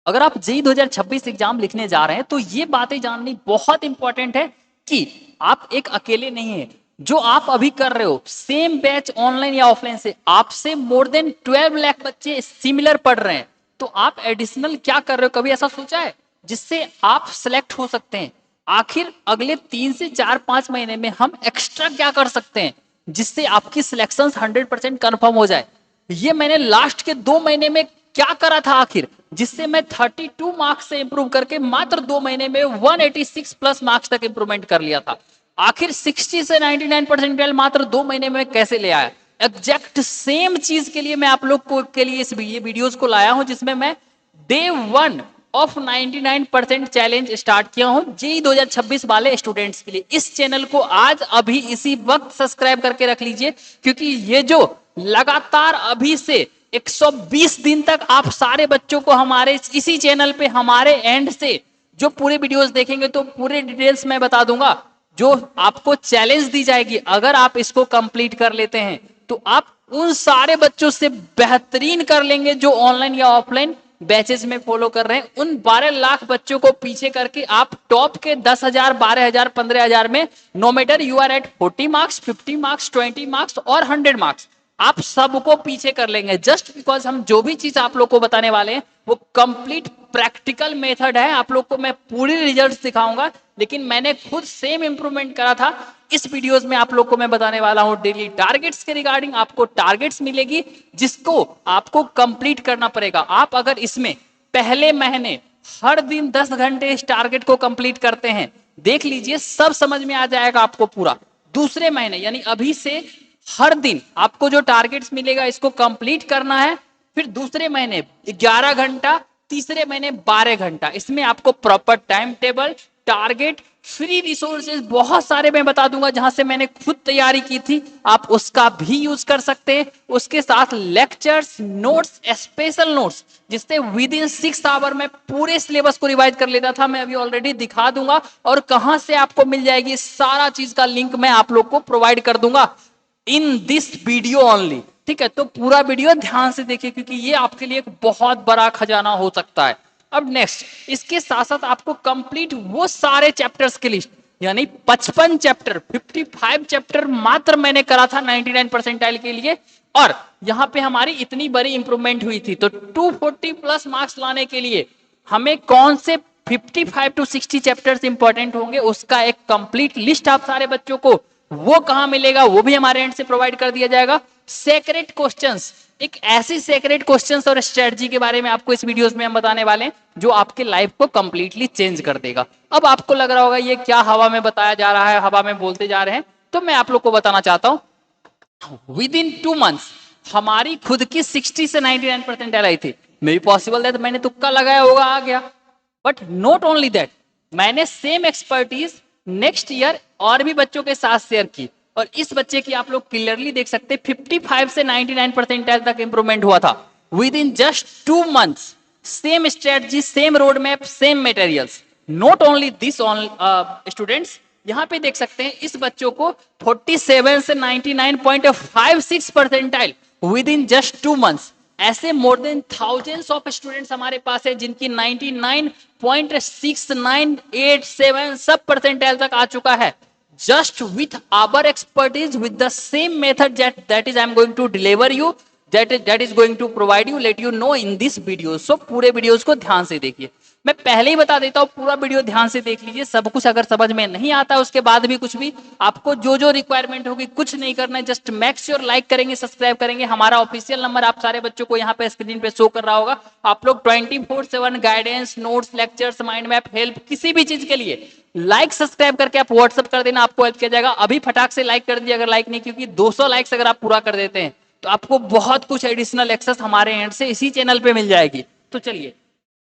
अगर आप JEE 2026 exam लिखने जा रहे हैं तो ये बातें जाननी बहुत इंपॉर्टेंट है कि आप एक अकेले नहीं है। जो आप अभी कर रहे हो सेम बैच ऑनलाइन या ऑफलाइन से, आपसे मोर देन 12 लाख बच्चे सिमिलर पढ़ रहे हैं। तो आप एडिशनल क्या कर रहे हो, कभी ऐसा सोचा है जिससे आप सिलेक्ट हो सकते हैं? आखिर अगले 3 से 4-5 महीने में हम एक्स्ट्रा क्या कर सकते हैं जिससे आपकी सिलेक्शन 100% कंफर्म हो जाए? ये मैंने लास्ट के 2 महीने में क्या करा था आखिर, जिससे मैं 32 मार्क्स से इंप्रूव करके मात्र 2 महीने में 186 प्लस मार्क्स तक इंप्रूवमेंट कर लिया था। आखिर 60 से 99 परसेंटाइल मात्र 2 महीने में कैसे ले आया? एग्जैक्ट सेम चीज के लिए मैं आप लोग को के लिए ये वीडियोस को लाया हूं, जिसमें मैं डे 1 ऑफ 99% चैलेंज स्टार्ट किया हूं जेईई 2026 वाले स्टूडेंट्स के लिए। इस चैनल को आज अभी इसी वक्त सब्सक्राइब करके रख लीजिए, क्योंकि ये जो लगातार अभी से 120 दिन तक आप सारे बच्चों को हमारे इसी चैनल पे हमारे एंड से जो पूरे वीडियोस देखेंगे तो पूरे डिटेल्स मैं बता दूंगा। जो आपको चैलेंज दी जाएगी, अगर आप इसको कंप्लीट कर लेते हैं तो आप उन सारे बच्चों से बेहतरीन कर लेंगे जो ऑनलाइन या ऑफलाइन बैचेस में फॉलो कर रहे हैं। उन 12 लाख बच्चों को पीछे करके आप टॉप के 10,000, 12,000, 15,000 में, no matter you are at 40 marks, 50 marks, 20 marks और 100 मार्क्स, आप सबको पीछे कर लेंगे। जस्ट बिकॉज हम जो भी चीज आप लोग को बताने वाले हैं वो कंप्लीट प्रैक्टिकल मेथड है। आप लोग को मैं पूरी रिजल्ट दिखाऊंगा, लेकिन मैंने खुद सेम इंप्रूवमेंट करा था। इस वीडियोस में आप लोग को मैं बताने वाला हूं डेली टारगेट्स के रिगार्डिंग। आपको टारगेट्स मिलेगी जिसको आपको कंप्लीट करना पड़ेगा। आप अगर इसमें पहले महीने हर दिन 10 घंटे इस टारगेट को कंप्लीट करते हैं, देख लीजिए सब समझ में आ जाएगा आपको पूरा। दूसरे महीने यानी अभी से हर दिन आपको जो टारगेट्स मिलेगा इसको कंप्लीट करना है। फिर दूसरे महीने 11 घंटा, तीसरे महीने 12 घंटा। इसमें आपको proper time table, target, free resources बहुत सारे मैं बता दूंगा जहां से मैंने खुद तैयारी की थी, आप उसका भी यूज कर सकते हैं। उसके साथ लेक्चर्स, नोट्स, स्पेशल नोट्स, जिससे विद इन 6 आवर में पूरे सिलेबस को रिवाइज कर लेता था। मैं अभी ऑलरेडी दिखा दूंगा और कहां से आपको मिल जाएगी सारा चीज का लिंक मैं आप लोग को प्रोवाइड कर दूंगा इन दिस वीडियो ओनली। ठीक है, तो पूरा वीडियो ध्यान से देखिए क्योंकि ये आपके लिए एक बहुत बड़ा खजाना हो सकता है। अब नेक्स्ट, इसके साथ साथ आपको कंप्लीट वो सारे चैप्टर्स की लिस्ट, यानी 55 चैप्टर, 55 चैप्टर मात्र मैंने करा था 99 परसेंटाइल के लिए। और यहां पे हमारी इतनी बड़ी इंप्रूवमेंट हुई थी, तो 240 प्लस मार्क्स लाने के लिए हमें कौन से 55 to 60 चैप्टर्स इंपॉर्टेंट होंगे, उसका एक कंप्लीट लिस्ट आप सारे बच्चों को वो कहां मिलेगा वो भी हमारे एंड से प्रोवाइड कर दिया जाएगा। सेक्रेट क्वेश्चंस, एक ऐसी सेक्रेट क्वेश्चंस और स्ट्रेटजी के बारे में आपको इस वीडियोस में हम बताने वाले हैं जो आपके लाइफ को कंप्लीटली चेंज कर देगा। अब आपको लग रहा होगा ये क्या हवा में बताया जा रहा है, हवा में बोलते जा रहे हैं, तो मैं आप लोग को बताना चाहता हूं विद इन 2 मंथ्स हमारी खुद की 60 से 99 परसेंटाइल आई थी। मे बी पॉसिबल है तो मैंने तुक्का लगाया होगा, आ गया। बट नॉट ओनली दैट, मैंने सेम एक्सपर्टीज नेक्स्ट ईयर और भी बच्चों के साथ शेयर की, और इस बच्चे की आप लोग क्लियरली देख सकते हैं 55 से 99 परसेंटाइल तक इंप्रूवमेंट हुआ था with in just 2 months. Same strategy, same road map, same materials. Not only this students, यहां पे देख सकते हैं इस बच्चों को 47 से 99.56 percentile within just 2 months. ऐसे more than thousands of students हमारे पास है जिनकी 99.6987 सब परसेंटाइल तक आ चुका है। Just with our expertise, with the same method that is I am going to deliver you, that is going to provide you, let you know in this video. So पूरे videos को ध्यान से देखिए। मैं पहले ही बता देता हूँ, पूरा वीडियो ध्यान से देख लीजिए। सब कुछ अगर समझ में नहीं आता है उसके बाद भी कुछ भी आपको जो जो रिक्वायरमेंट होगी कुछ नहीं करना है, जस्ट मेक श्योर लाइक करेंगे, सब्सक्राइब करेंगे। हमारा ऑफिशियल नंबर आप सारे बच्चों को यहाँ पे स्क्रीन पे शो कर रहा होगा। आप लोग 24/7 guidance, notes, lectures, mind map, help, किसी भी चीज के लिए लाइक सब्सक्राइब करके आप व्हाट्सअप कर देना, आपको हेल्प किया जाएगा। अभी फटाक से लाइक कर दीजिए अगर लाइक नहीं, क्योंकि 200 लाइक्स अगर आप पूरा कर देते हैं तो आपको बहुत कुछ एडिशनल एक्सेस हमारे एंड से इसी चैनल पे मिल जाएगी। तो चलिए,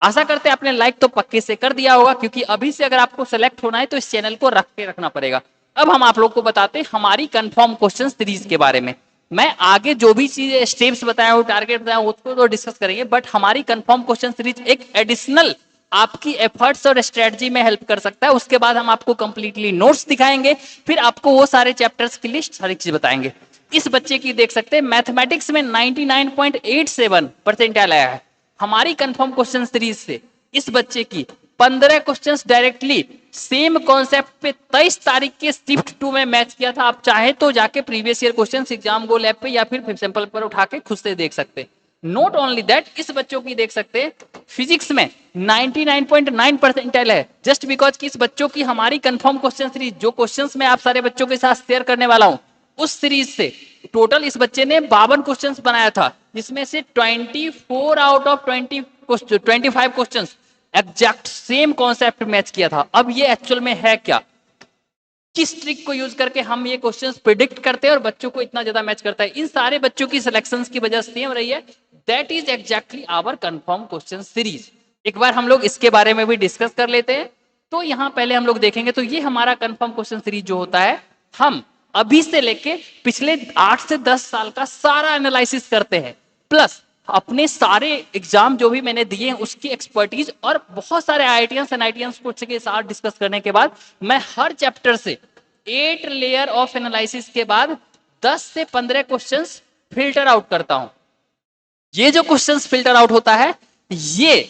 आशा करते हैं आपने लाइक तो पक्के से कर दिया होगा, क्योंकि अभी से अगर आपको सेलेक्ट होना है तो इस चैनल को रख के रखना पड़ेगा। अब हम आप लोग को बताते हैं हमारी कंफर्म क्वेश्चन सीरीज के बारे में। मैं आगे जो भी चीजें स्टेप्स बताया हूँ, टारगेट बताया हूँ, उसको तो डिस्कस करेंगे, बट हमारी कंफर्म क्वेश्चन सीरीज एक एडिशनल आपकी एफर्ट्स और स्ट्रेटजी में हेल्प कर सकता है। उसके बाद हम आपको कंप्लीटली नोट्स दिखाएंगे, फिर आपको वो सारे चैप्टर्स की लिस्ट, सारी चीज बताएंगे। इस बच्चे की देख सकते हैं मैथमेटिक्स में 99.87 परसेंटाइल आया है हमारी कंफर्म क्वेश्चन सीरीज से। इस बच्चे की 15 क्वेश्चंस डायरेक्टली सेम कॉन्सेप्ट पे 23 तारीख के शिफ्ट 2 में मैच किया था। आप चाहे तो जाके प्रीवियस ईयर क्वेश्चंस एग्जाम गो लैब पे या फिर सैंपल पर उठा के खुद से देख सकते हैं। नॉट ओनली दैट, इस बच्चों की देख सकते हैं फिजिक्स में 99.9 परसेंटाइल है, जस्ट बिकॉज कि इस बच्चों की हमारी कंफर्म क्वेश्चन सीरीज, जो क्वेश्चंस मैं आप सारे बच्चों के साथ शेयर करने वाला हूं, उस सीरीज से टोटल इस बच्चे ने 52 क्वेश्चंस बनाया था, जिसमें से 24 out of 25 questions exact same concept match किया था। अब ये एक्चुअल में है क्या, किस ट्रिक को यूज करके हम ये क्वेश्चंस प्रिडिक्ट करते हैं और बच्चों को इतना ज्यादा मैच करता है, इन सारे बच्चों की सिलेक्शंस की वजह सेम रही है। That is exactly our confirm question series. एक बार हम लोग इसके बारे में भी डिस्कस कर लेते हैं। तो यहां पहले हम लोग देखेंगे, तो ये हमारा कंफर्म क्वेश्चन सीरीज जो होता है, हम अभी से लेके पिछले 8 से 10 साल का सारा एनालिसिस करते हैं, प्लस अपने सारे एग्जाम जो भी मैंने दिए हैं उसकी एक्सपर्टीज और बहुत सारे आईआईटीएंस एनआईटीएंस के साथ डिस्कस करने के बाद मैं हर चैप्टर से 8 लेयर ऑफ एनालिसिस के बाद 10 से 15 क्वेश्चंस फिल्टर आउट करता हूं। ये जो क्वेश्चंस फिल्टर आउट होता है ये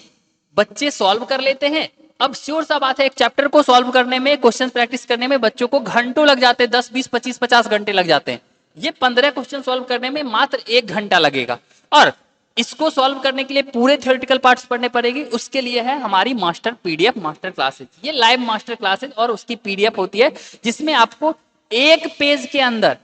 बच्चे सॉल्व कर लेते हैं। अब श्योर सा बात है, एक चैप्टर को सॉल्व करने में, क्वेश्चन प्रैक्टिस करने में बच्चों को घंटों लग जाते हैं, 10 20 25 50 घंटे लग जाते हैं। ये 15 क्वेश्चन सॉल्व करने में मात्र 1 घंटा लगेगा। और इसको सॉल्व करने के लिए पूरे थ्योरेटिकल पार्ट्स पढ़ने पड़ेगी, उसके लिए है हमारी मास्टर पीडीएफ मास्टर क्लासेज। ये लाइव मास्टर क्लासेज और उसकी पीडीएफ होती है, जिसमें आपको एक पेज के अंदर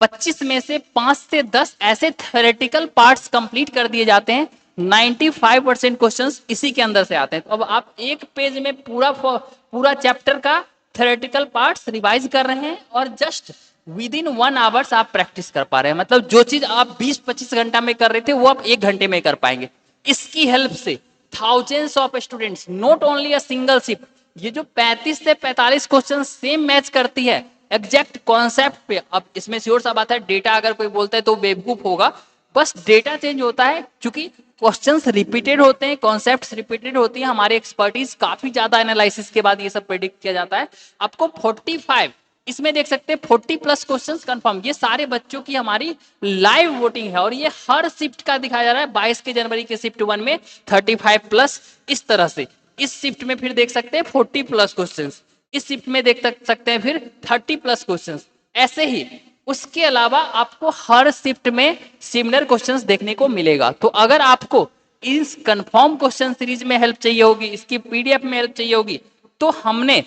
25 में से 5 से 10 ऐसे थ्योरेटिकल पार्ट्स कंप्लीट कर दिए जाते हैं। 95% क्वेश्चंस इसी के अंदर से आते हैं। तो अब आप एक पेज में पूरा चैप्टर का थ्योरेटिकल पार्ट्स रिवाइज कर रहे हैं और जस्ट विद इन 1 आवर्स आप प्रैक्टिस कर पा रहे हैं। मतलब जो चीज आप 20-25 घंटा में कर रहे थे वो आप 1 घंटे में कर पाएंगे। इसकी हेल्प से thousands of students, not only a single shift, ये जो 35 से 45 क्वेश्चन सेम मैच करती है एग्जैक्ट कॉन्सेप्ट पे। अब इसमें श्योर सा बात है, डेटा अगर कोई बोलता है तो बेवकूफ होगा, बस डेटा चेंज होता है क्योंकि क्वेश्चंस रिपीटेड होते हैं, कॉन्सेप्ट्स रिपीटेड होती हैं। हमारी एक्सपर्टीज काफी ज्यादा एनालिसिस के बाद ये सब प्रेडिक्ट किया जाता है। आपको 45 इसमें देख सकते हैं 40+ क्वेश्चंस कंफर्म। ये सारे बच्चों की हमारी लाइव वोटिंग है और ये हर शिफ्ट का दिखाया जा रहा है। 22 के जनवरी के शिफ्ट 1 में 35+, इस तरह से इस शिफ्ट में फिर देख सकते हैं 40+ क्वेश्चंस, इस शिफ्ट में देख सकते हैं फिर 30+ क्वेश्चंस। ऐसे ही उसके अलावा आपको हर शिफ्ट में सिमिलर क्वेश्चंस देखने को मिलेगा। तो अगर आपको इस कंफर्म क्वेश्चन सीरीज में हेल्प चाहिए होगी, इसकी पीडीएफ में हेल्प चाहिए होगी, तो हमने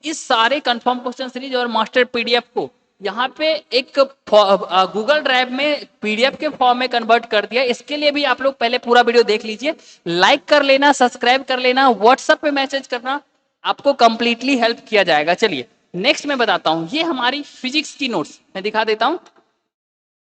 इस सारे कंफर्म क्वेश्चन सीरीज और मास्टर पीडीएफ को यहाँ पे एक गूगल ड्राइव में पीडीएफ के फॉर्म में कन्वर्ट कर दिया। इसके लिए भी आप लोग पहले पूरा वीडियो देख लीजिए, लाइक कर लेना, सब्सक्राइब कर लेना, व्हाट्सएप पे मैसेज करना, आपको कंप्लीटली हेल्प किया जाएगा। चलिए नेक्स्ट मैं बताता हूं, ये हमारी फिजिक्स की नोट्स मैं दिखा देता हूं।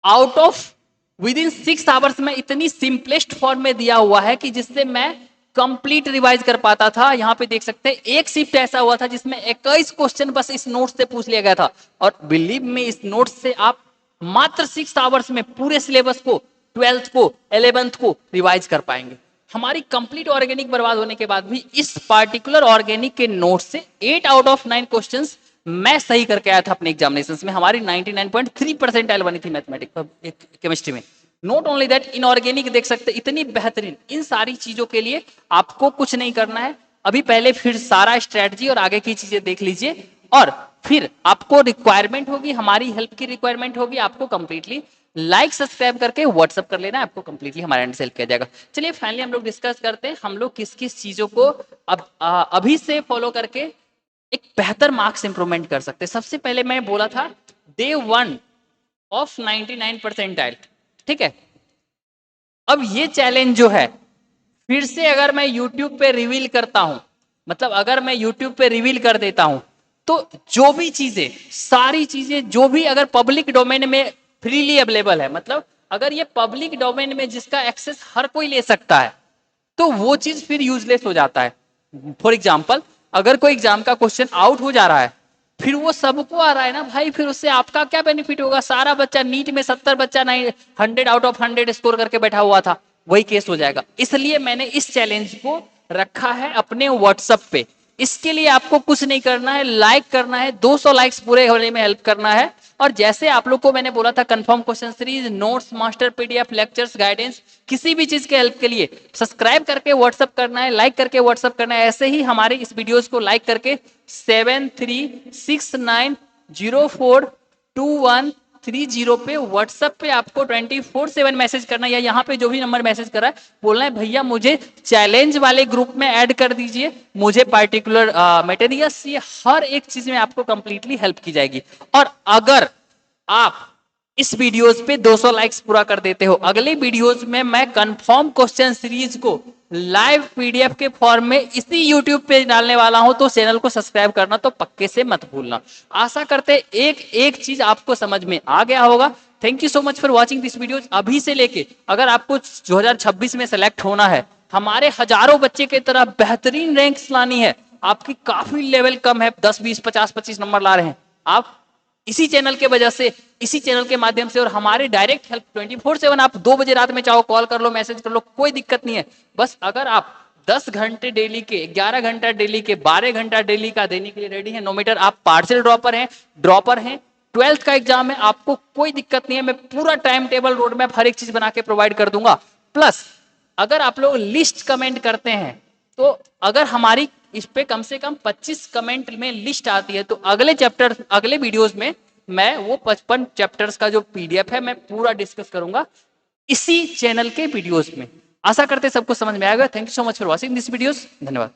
Out of with in 6 hours में इतनी सिंपलेस्ट फॉर्म में दिया हुआ है कि जिससे मैं कंप्लीट रिवाइज कर पाता था। यहाँ पे देख सकते हैं एक शिफ्ट ऐसा हुआ था जिसमें 21 क्वेश्चन बस इस नोट से पूछ लिया गया था और बिलीव में इस नोट से आप मात्र 6 आवर्स में पूरे सिलेबस को, 12th को, 11th को रिवाइज कर पाएंगे। हमारी कंप्लीट ऑर्गेनिक बर्बाद होने के बाद भी इस पार्टिकुलर ऑर्गेनिक के नोट से 8 आउट ऑफ 9 क्वेश्चंस मैं सही करके आया था अपने एग्जामिनेशंस में। हमारी 99.3% बनी थी मैथमेटिक्स केमिस्ट्री में। नॉट ओनली दैट, इनऑर्गेनिक देख सकते इतनी बेहतरीन। इन सारी चीजों के लिए आपको कुछ नहीं करना है, अभी पहले फिर सारा स्ट्रेटजी और आगे की चीजें देख लीजिए और फिर आपको रिक्वायरमेंट होगी, हमारी हेल्प की रिक्वायरमेंट होगी, आपको कंप्लीटली लाइक सब्सक्राइब करके व्हाट्सअप कर लेना, आपको कंप्लीटली हमारे एंड से हेल्प किया जाएगा। चलिए फाइनली हम लोग डिस्कस करते हैं हम लोग किस किस चीजों को अभी से फॉलो करके एक बेहतर मार्क्स इंप्रूवमेंट कर सकते हैं। सबसे पहले मैं बोला था डे 1 ऑफ 99 परसेंटाइल, ठीक है। अब ये चैलेंज जो है फिर से अगर मैं YouTube पे रिवील करता हूं, मतलब अगर मैं YouTube पे रिवील कर देता हूं, तो जो भी चीजें, सारी चीजें जो भी अगर पब्लिक डोमेन में फ्रीली अवेलेबल है, मतलब अगर ये पब्लिक डोमेन में जिसका एक्सेस हर कोई ले सकता है, तो वो चीज फिर यूजलेस हो जाता है। फॉर एग्जाम्पल, अगर कोई एग्जाम का क्वेश्चन आउट हो जा रहा है, फिर वो सबको आ रहा है ना भाई, फिर उससे आपका क्या बेनिफिट होगा? सारा बच्चा नीट में 70 बच्चा 100 आउट ऑफ 100 स्कोर करके बैठा हुआ था, वही केस हो जाएगा। इसलिए मैंने इस चैलेंज को रखा है अपने व्हाट्सएप पे। इसके लिए आपको कुछ नहीं करना है, लाइक करना है, 200 लाइक्स पूरे होने में हेल्प करना है। और जैसे आप लोग को मैंने बोला था confirm question series, notes, master PDF, lectures, guidance, किसी भी चीज के हेल्प के लिए सब्सक्राइब करके व्हाट्सअप करना है, लाइक करके व्हाट्सअप करना है। ऐसे ही हमारे इस वीडियोस को लाइक करके 7369042130 पे व्हाट्सएप पे आपको 24/7 मैसेज करना है, या यहाँ पे जो भी नंबर मैसेज कर रहा है बोलना है भैया मुझे चैलेंज वाले ग्रुप में ऐड कर दीजिए, मुझे पार्टिकुलर मटेरियल्स, ये हर एक चीज में आपको कंप्लीटली हेल्प की जाएगी। और अगर आप इस वीडियोस पे 200 लाइक्स पूरा कर देते हो, अगले वीडियोस में मैं कंफर्म क्वेश्चन सीरीज को लाइव पीडीएफ के फॉर्म में इसी यूट्यूब पे डालने वाला हूं, तो चैनल को सब्सक्राइब करना तो पक्के से मत भूलना। आशा करते एक एक चीज आपको समझ में आ गया होगा। Thank you so much for watching this video. अभी से लेके अगर आपको 2026 में सेलेक्ट होना है, हमारे हजारों बच्चे की तरह बेहतरीन रैंक्स लानी है, आपकी काफी लेवल कम है, 10 20 50 25 नंबर ला रहे हैं आप इसी चैनल के वजह से, इसी चैनल के माध्यम से, और हमारे डायरेक्ट हेल्प 24/7, आप 2 बजे रात में चाहो कॉल कर लो, मैसेज कर लो, कोई दिक्कत नहीं है। बस अगर आप 10 घंटे डेली के, 11 घंटा डेली के, 12 घंटा डेली का देने के लिए रेडी है, नो मैटर आप पार्सल ड्रॉपर हैं, 12th का एग्जाम है, आपको कोई दिक्कत नहीं है, मैं पूरा टाइम टेबल रोड मैप हर एक चीज बना के प्रोवाइड कर दूंगा। प्लस अगर आप लोग लिस्ट कमेंट करते हैं, तो अगर हमारी इस पे कम से कम 25 कमेंट में लिस्ट आती है, तो अगले चैप्टर, अगले वीडियोस में मैं वो 55 चैप्टर्स का जो पीडीएफ है मैं पूरा डिस्कस करूंगा इसी चैनल के वीडियोस में। आशा करते सबको समझ में आएगा। Thank you so much for watching this videos. धन्यवाद।